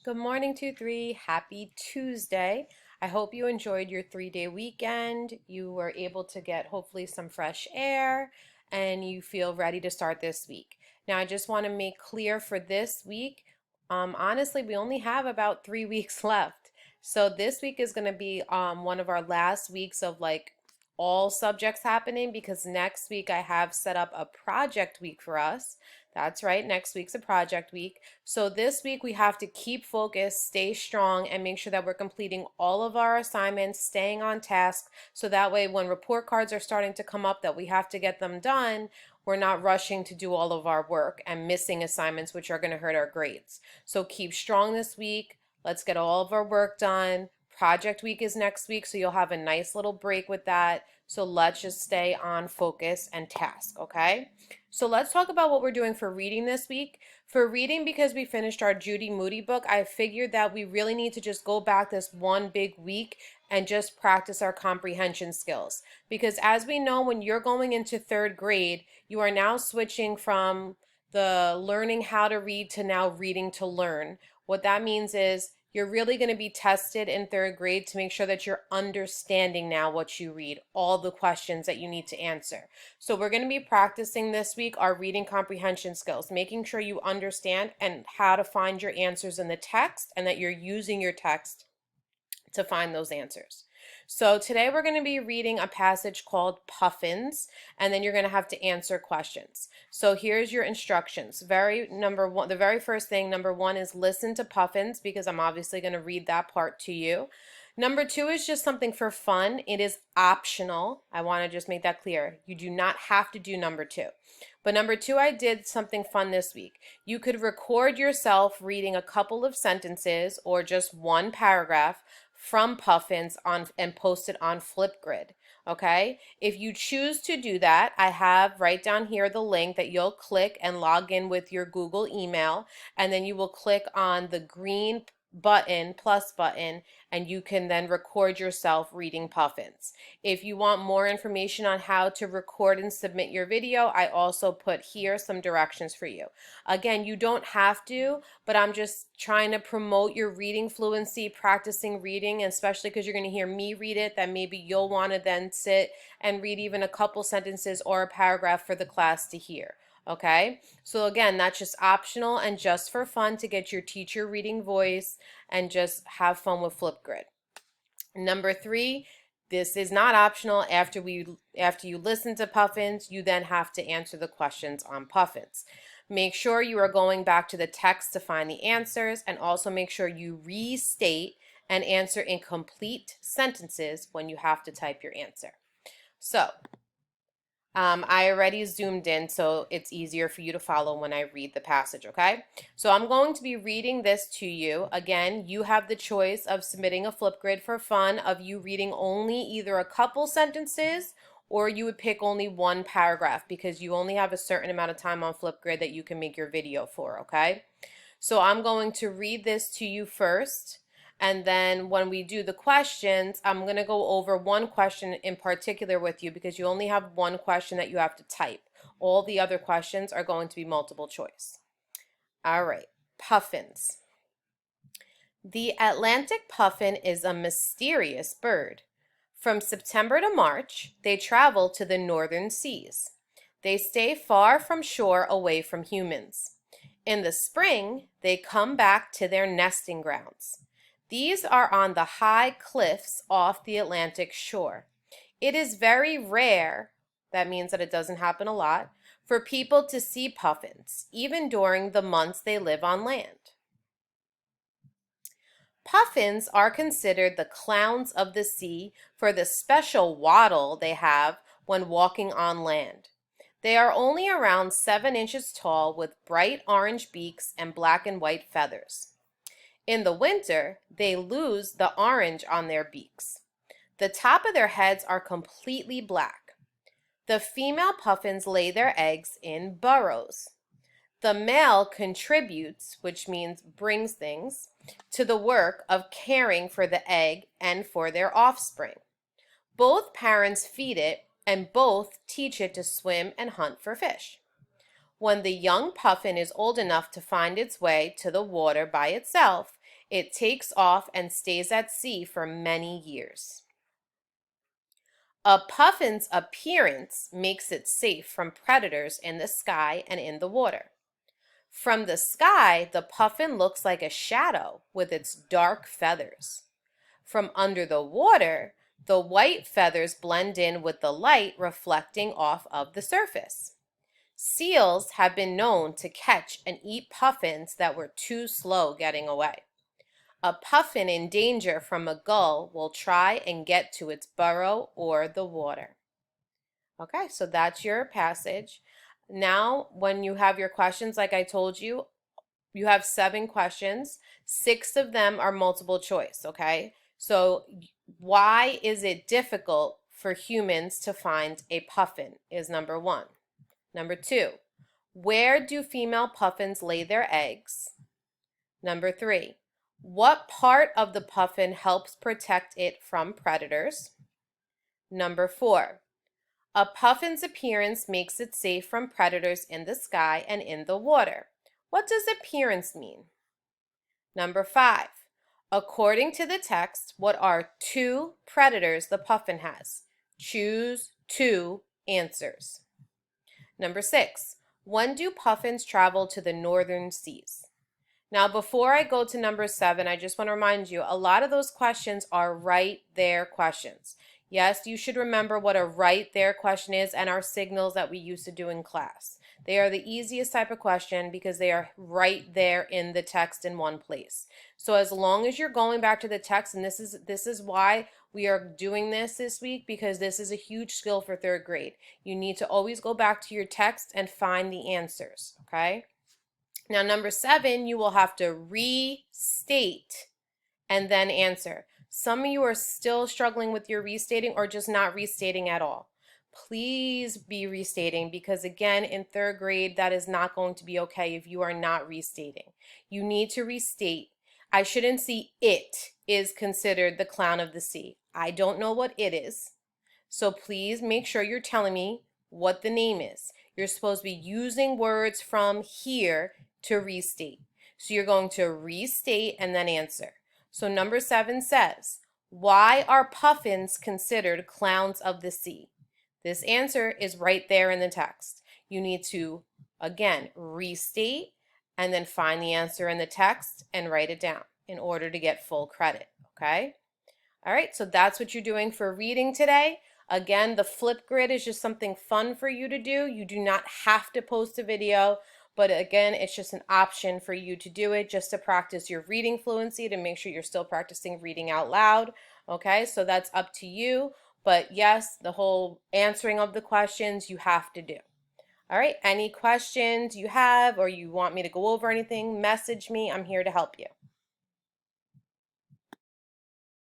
Good morning, 2-3. Happy Tuesday. I hope you enjoyed your 3-day weekend. You were able to get hopefully some fresh air and you feel ready to start this week. Now, I just want to make clear for this week, honestly, we only have about 3 weeks left. So this week is going to be one of our last weeks of like all subjects happening because next week I have set up a project week for us. That's right, next week's a project week. So this week we have to keep focused, stay strong, and make sure that we're completing all of our assignments, staying on task, so that way when report cards are starting to come up that we have to get them done, we're not rushing to do all of our work and missing assignments, which are going to hurt our grades. So keep strong this week. Let's get all of our work done. Project week is next week, so you'll have a nice little break with that. So let's just stay on focus and task, okay? So let's talk about what we're doing for reading this week. For reading, because we finished our Judy Moody book, I figured that we really need to just go back this one big week and just practice our comprehension skills. Because as we know, when you're going into third grade, you are now switching from the learning how to read to now reading to learn. What that means is you're really going to be tested in third grade to make sure that you're understanding now what you read, all the questions that you need to answer. So we're going to be practicing this week our reading comprehension skills, making sure you understand and how to find your answers in the text and that you're using your text to find those answers. So today we're going to be reading a passage called Puffins, and then you're going to have to answer questions. So here's your instructions. The very first thing, number one, is listen to Puffins, because I'm obviously going to read that part to you. Number two is just something for fun. It is optional. I want to just make that clear. You do not have to do number two. But number two, I did something fun this week. You could record yourself reading a couple of sentences or just one paragraph from Puffins and post it on Flipgrid. Okay? If you choose to do that, I have right down here the link that you'll click and log in with your Google email, and then you will click on the green plus button, and you can then record yourself reading Puffins. If you want more information on how to record and submit your video, I also put here some directions for you. Again, you don't have to, but I'm just trying to promote your reading fluency, practicing reading, especially because you're going to hear me read it, that maybe you'll want to then sit and read even a couple sentences or a paragraph for the class to hear. Okay, so again, that's just optional and just for fun to get your teacher reading voice and just have fun with Flipgrid. Number three, this is not optional. After you listen to Puffins, you then have to answer the questions on Puffins. Make sure you are going back to the text to find the answers, and also make sure you restate and answer in complete sentences when you have to type your answer. So, I already zoomed in, so it's easier for you to follow when I read the passage, okay? So I'm going to be reading this to you. Again, you have the choice of submitting a Flipgrid for fun, of you reading only either a couple sentences, or you would pick only one paragraph, because you only have a certain amount of time on Flipgrid that you can make your video for, okay? So I'm going to read this to you first. And then when we do the questions, I'm going to go over one question in particular with you, because you only have one question that you have to type. All the other questions are going to be multiple choice. All right, Puffins. The Atlantic puffin is a mysterious bird. From September to March, they travel to the northern seas. They stay far from shore, away from humans. In the spring, they come back to their nesting grounds. These are on the high cliffs off the Atlantic shore. It is very rare, that means that it doesn't happen a lot, for people to see puffins, even during the months they live on land. Puffins are considered the clowns of the sea for the special waddle they have when walking on land. They are only around 7 inches tall, with bright orange beaks and black and white feathers. In the winter, they lose the orange on their beaks. The top of their heads are completely black. The female puffins lay their eggs in burrows. The male contributes, which means brings things, to the work of caring for the egg and for their offspring. Both parents feed it, and both teach it to swim and hunt for fish. When the young puffin is old enough to find its way to the water by itself, It takes off and stays at sea for many years. A puffin's appearance makes it safe from predators in the sky and in the water. From the sky, the puffin looks like a shadow with its dark feathers. From under the water, the white feathers blend in with the light reflecting off of the surface. Seals have been known to catch and eat puffins that were too slow getting away. A puffin in danger from a gull will try and get to its burrow or the water. Okay, so that's your passage. Now, when you have your questions, like I told you, you have 7 questions. 6 of them are multiple choice, okay? So why is it difficult for humans to find a puffin is number 1. Number 2, where do female puffins lay their eggs? Number 3, what part of the puffin helps protect it from predators? Number 4, a puffin's appearance makes it safe from predators in the sky and in the water. What does appearance mean? Number 5, according to the text, what are 2 predators the puffin has? Choose 2 answers. Number 6, when do puffins travel to the northern seas? Now, before I go to number 7, I just want to remind you, a lot of those questions are right there questions. Yes, you should remember what a right there question is and our signals that we used to do in class. They are the easiest type of question because they are right there in the text in one place. So as long as you're going back to the text, and this is why we are doing this week, because this is a huge skill for 3rd grade. You need to always go back to your text and find the answers, okay? Now, number 7, you will have to restate and then answer. Some of you are still struggling with your restating or just not restating at all. Please be restating because, again, in 3rd grade, that is not going to be okay if you are not restating. You need to restate. I shouldn't see it is considered the clown of the sea. I don't know what it is. So please make sure you're telling me what the name is. You're supposed to be using words from here to restate. So you're going to restate and then answer. So number 7 says, why are puffins considered clowns of the sea? This answer is right there in the text. You need to, again, restate and then find the answer in the text and write it down in order to get full credit, okay? All right, so that's what you're doing for reading today. Again, the flip grid is just something fun for you to do. You do not have to post a video, but again, it's just an option for you to do it just to practice your reading fluency, to make sure you're still practicing reading out loud. Okay, so that's up to you. But yes, the whole answering of the questions you have to do. All right, any questions you have or you want me to go over anything, message me. I'm here to help you.